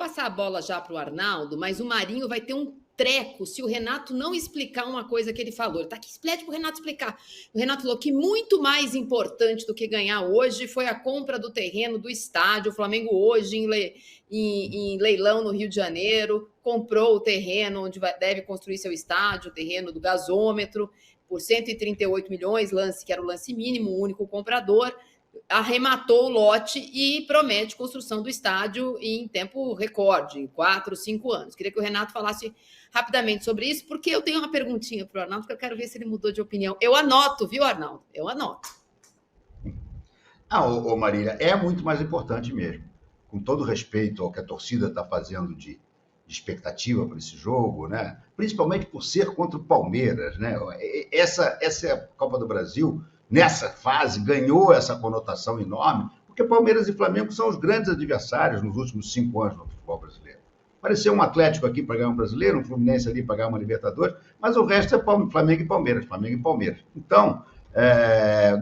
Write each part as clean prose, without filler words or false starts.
passar a bola já para o Arnaldo, mas o Marinho vai ter um treco se o Renato não explicar uma coisa que ele falou. Ele está aqui, pede para o Renato explicar. O Renato falou que muito mais importante do que ganhar hoje foi a compra do terreno do estádio. O Flamengo hoje, em leilão no Rio de Janeiro, comprou o terreno onde deve construir seu estádio, o terreno do gasômetro, por 138 milhões, lance que era o lance mínimo, o único comprador, arrematou o lote e promete construção do estádio em tempo recorde, em 4, 5 anos. Queria que o Renato falasse rapidamente sobre isso, porque eu tenho uma perguntinha para o Arnaldo, que eu quero ver se ele mudou de opinião. Eu anoto, viu, Arnaldo? Eu anoto. Marília, é muito mais importante mesmo. Com todo respeito ao que a torcida está fazendo de expectativa para esse jogo, né? Principalmente por ser contra o Palmeiras, né? Essa é a Copa do Brasil, nessa fase, ganhou essa conotação enorme, porque Palmeiras e Flamengo são os grandes adversários nos últimos 5 anos no futebol brasileiro. Pareceu um Atlético aqui para ganhar um brasileiro, um Fluminense ali para ganhar uma Libertadores, mas o resto é Flamengo e Palmeiras, Flamengo e Palmeiras. Então,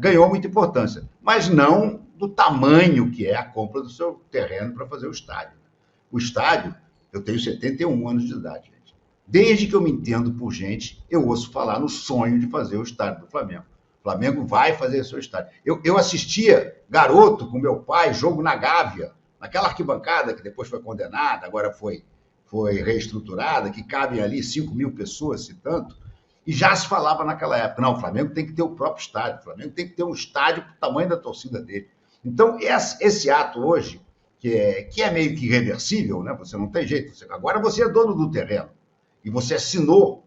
ganhou muita importância, mas não do tamanho que é a compra do seu terreno para fazer o estádio. O estádio, eu tenho 71 anos de idade, gente. Desde que eu me entendo por gente, eu ouço falar no sonho de fazer o estádio do Flamengo. O Flamengo vai fazer seu estádio. Eu assistia, garoto, com meu pai, jogo na Gávea, naquela arquibancada que depois foi condenada, agora foi reestruturada, que cabem ali 5 mil pessoas, se tanto, e já se falava naquela época, não, o Flamengo tem que ter o próprio estádio, o Flamengo tem que ter um estádio para o tamanho da torcida dele. Então, esse ato hoje, que é meio que irreversível, né? Você não tem jeito, agora você é dono do terreno, e você assinou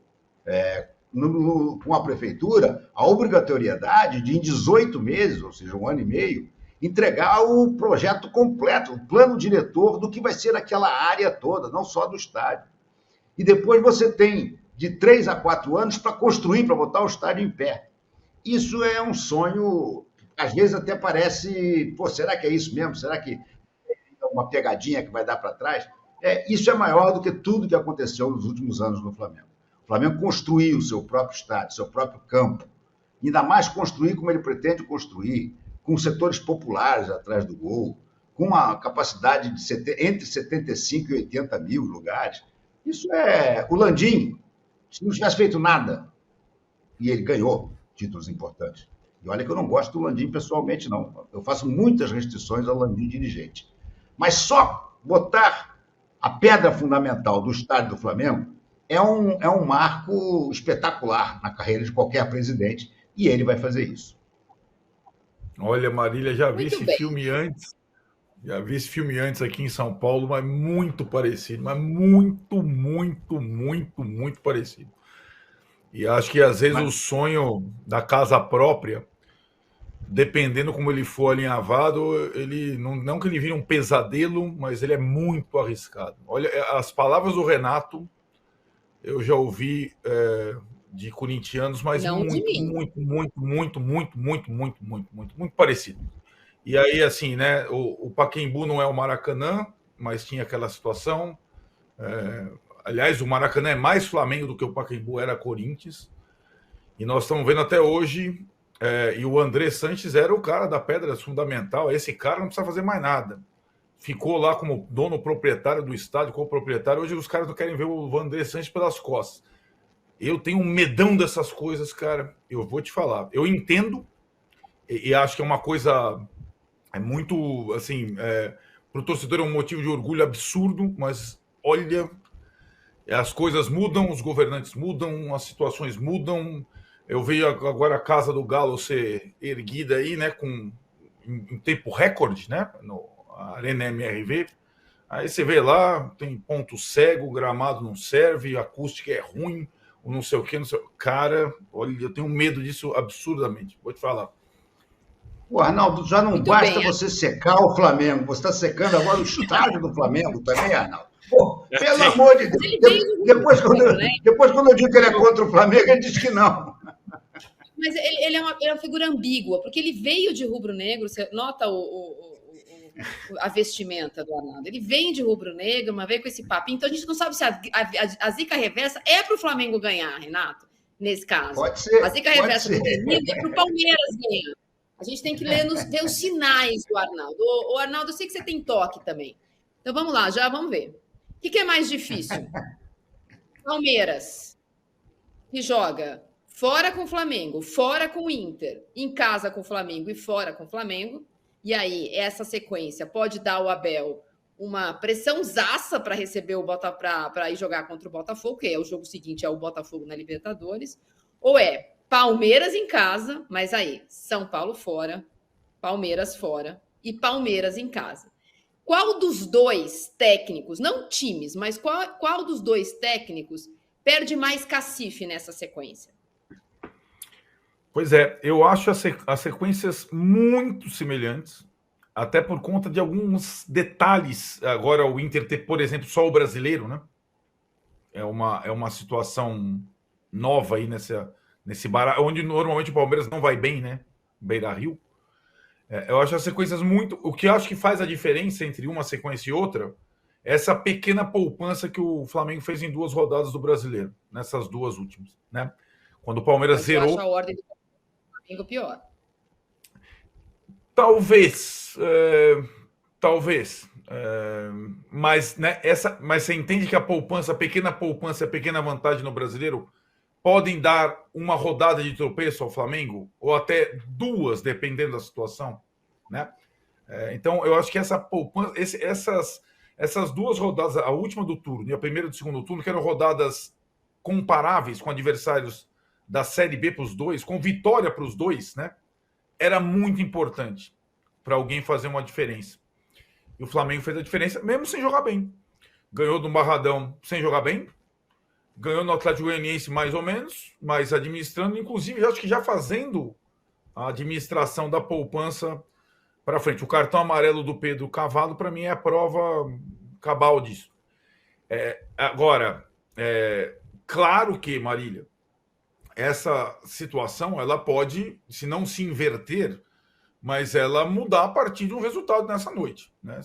com a prefeitura a obrigatoriedade de, em 18 meses, ou seja, 1 ano e meio, entregar o projeto completo, o plano diretor do que vai ser aquela área toda, não só do estádio. E depois você tem de 3 a 4 anos para construir, para botar o estádio em pé. Isso é um sonho, às vezes até parece, será que é isso mesmo? Será que é uma pegadinha que vai dar para trás? Isso é maior do que tudo que aconteceu nos últimos anos no Flamengo. O Flamengo construiu o seu próprio estádio, seu próprio campo. Ainda mais construir como ele pretende construir, com setores populares atrás do gol, com uma capacidade de entre 75 e 80 mil lugares. Isso é o Landim, se não tivesse feito nada, e ele ganhou títulos importantes. E olha que eu não gosto do Landim pessoalmente, não. Eu faço muitas restrições ao Landim dirigente. Mas só botar a pedra fundamental do estádio do Flamengo é um marco espetacular na carreira de qualquer presidente, e ele vai fazer isso. Olha, Marília, já vi esse filme antes. Já vi esse filme antes aqui em São Paulo, mas muito parecido, mas muito, muito, muito, muito parecido. E acho que às vezes o sonho da casa própria, dependendo como ele for alinhavado, ele não que ele vire um pesadelo, mas ele é muito arriscado. Olha, as palavras do Renato eu já ouvi de corintianos, mas muito parecido. E aí, assim, né? O Pacaembu não é o Maracanã, mas tinha aquela situação. Aliás, o Maracanã é mais Flamengo do que o Pacaembu era Corinthians. E nós estamos vendo até hoje. E o André Sanches era o cara da pedra fundamental. Esse cara não precisa fazer mais nada. Ficou lá como dono proprietário do estádio, co-proprietário. Hoje os caras não querem ver o André Sanches pelas costas. Eu tenho um medão dessas coisas, cara. Eu vou te falar. Eu entendo e acho que é uma coisa muito, assim, para o torcedor é um motivo de orgulho absurdo, mas olha, as coisas mudam, os governantes mudam, as situações mudam. Eu vejo agora a Casa do Galo ser erguida aí, né, em tempo recorde, né, no Arena MRV. Aí você vê lá, tem ponto cego, o gramado não serve, a acústica é ruim, não sei o que, não sei. Cara, olha, eu tenho medo disso absurdamente, vou te falar. Pô, Arnaldo, já não muito basta bem, você secar o Flamengo, você está secando agora o estádio do Flamengo também, Arnaldo. Pô, pelo amor de Deus. Depois, quando eu digo que ele é contra o Flamengo, ele diz que não. Mas ele é uma figura ambígua, porque ele veio de rubro-negro, você nota a vestimenta do Arnaldo. Ele vem de rubro-negro, mas veio com esse papo. Então a gente não sabe se a zica reversa é para o Flamengo ganhar, Renato, nesse caso. Pode ser. A zica reversa do Flamengo é para o Palmeiras ganhar. A gente tem que ver os sinais do Arnaldo. O Arnaldo, eu sei que você tem toque também. Então vamos lá, já vamos ver. que é mais difícil? Palmeiras, que joga fora com o Flamengo, fora com o Inter, em casa com o Flamengo e fora com o Flamengo. E aí, essa sequência pode dar ao Abel uma pressãozaça para receber o Botafogo, para ir jogar contra o Botafogo, que é o jogo seguinte, é o Botafogo na Libertadores, ou é Palmeiras em casa, mas aí, São Paulo fora, Palmeiras fora e Palmeiras em casa. Qual dos dois técnicos, não times, mas qual dos dois técnicos perde mais cacife nessa sequência? Pois é, eu acho as sequências muito semelhantes, até por conta de alguns detalhes. Agora o Inter ter, por exemplo, só o brasileiro, né? É uma situação nova aí nesse baralho, onde normalmente o Palmeiras não vai bem, né? Beira-Rio. Eu acho as sequências muito... O que eu acho que faz a diferença entre uma sequência e outra é essa pequena poupança que o Flamengo fez em 2 rodadas do Brasileiro, nessas 2 últimas, né? Quando o Palmeiras zerou... Eu acho a ordem do Flamengo pior. Talvez. Mas, né, mas você entende que a pequena poupança, a pequena vantagem no Brasileiro podem dar uma rodada de tropeço ao Flamengo, ou até 2, dependendo da situação, né? Então, eu acho que essa poupança, essas 2 rodadas, a última do turno e a primeira do segundo turno, que eram rodadas comparáveis com adversários da Série B para os dois, com vitória para os dois, né? Era muito importante para alguém fazer uma diferença. E o Flamengo fez a diferença, mesmo sem jogar bem. Ganhou do Barradão sem jogar bem, ganhou no Atlético Goianiense mais ou menos, mas administrando, inclusive, acho que já fazendo a administração da poupança para frente. O cartão amarelo do Pedro Cavalo, para mim, é a prova cabal disso. Agora, claro que, Marília, essa situação ela pode, se não se inverter, mas ela mudar a partir de um resultado nessa noite, né?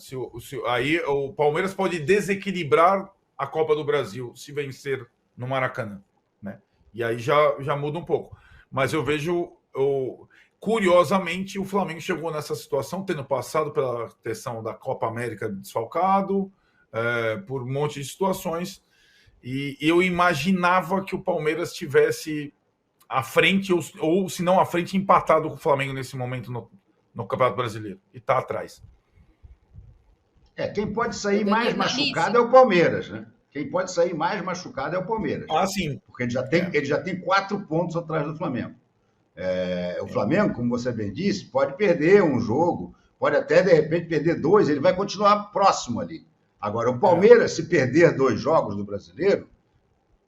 Aí o Palmeiras pode desequilibrar a Copa do Brasil se vencer no Maracanã, né? E aí já muda um pouco. Mas eu vejo, curiosamente, o Flamengo chegou nessa situação tendo passado pela questão da Copa América desfalcado, por um monte de situações, e eu imaginava que o Palmeiras tivesse à frente, ou se não à frente, empatado com o Flamengo nesse momento no Campeonato Brasileiro. E está atrás. Quem pode sair mais machucado é o Palmeiras, né? Quem pode sair mais machucado é o Palmeiras. Ah, sim. Porque ele já tem 4 pontos atrás do Flamengo. O Flamengo, como você bem disse, pode perder um jogo, pode até, de repente, perder 2, ele vai continuar próximo ali. Agora, o Palmeiras, se perder 2 jogos do Brasileiro,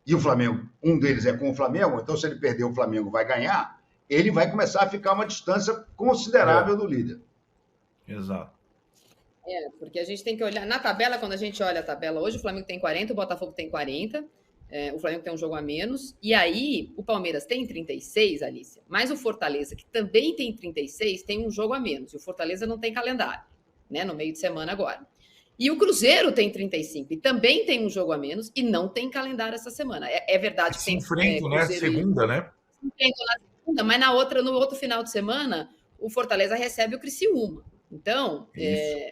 e o Flamengo, um deles é com o Flamengo, então se ele perder, o Flamengo vai ganhar, ele vai começar a ficar uma distância considerável do líder. Exato. Porque a gente tem que olhar... Na tabela, quando a gente olha a tabela hoje, o Flamengo tem 40, o Botafogo tem 40, o Flamengo tem um jogo a menos, e aí o Palmeiras tem 36, Alicia, mas o Fortaleza, que também tem 36, tem um jogo a menos, e o Fortaleza não tem calendário, né, no meio de semana agora. E o Cruzeiro tem 35 e também tem um jogo a menos e não tem calendário essa semana. É verdade que se enfrentam, né? Segunda, né? Se enfrentam na segunda, mas no outro final de semana, o Fortaleza recebe o Criciúma. Então,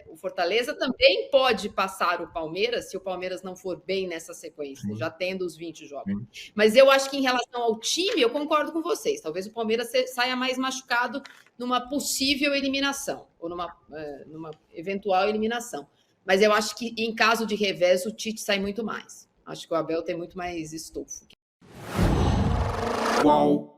o Fortaleza também pode passar o Palmeiras, se o Palmeiras não for bem nessa sequência, já tendo os 20 jogos. Mas eu acho que em relação ao time, eu concordo com vocês. Talvez o Palmeiras saia mais machucado numa possível eliminação, ou numa eventual eliminação. Mas eu acho que, em caso de revés, o Tite sai muito mais. Acho que o Abel tem muito mais estofo. Qual?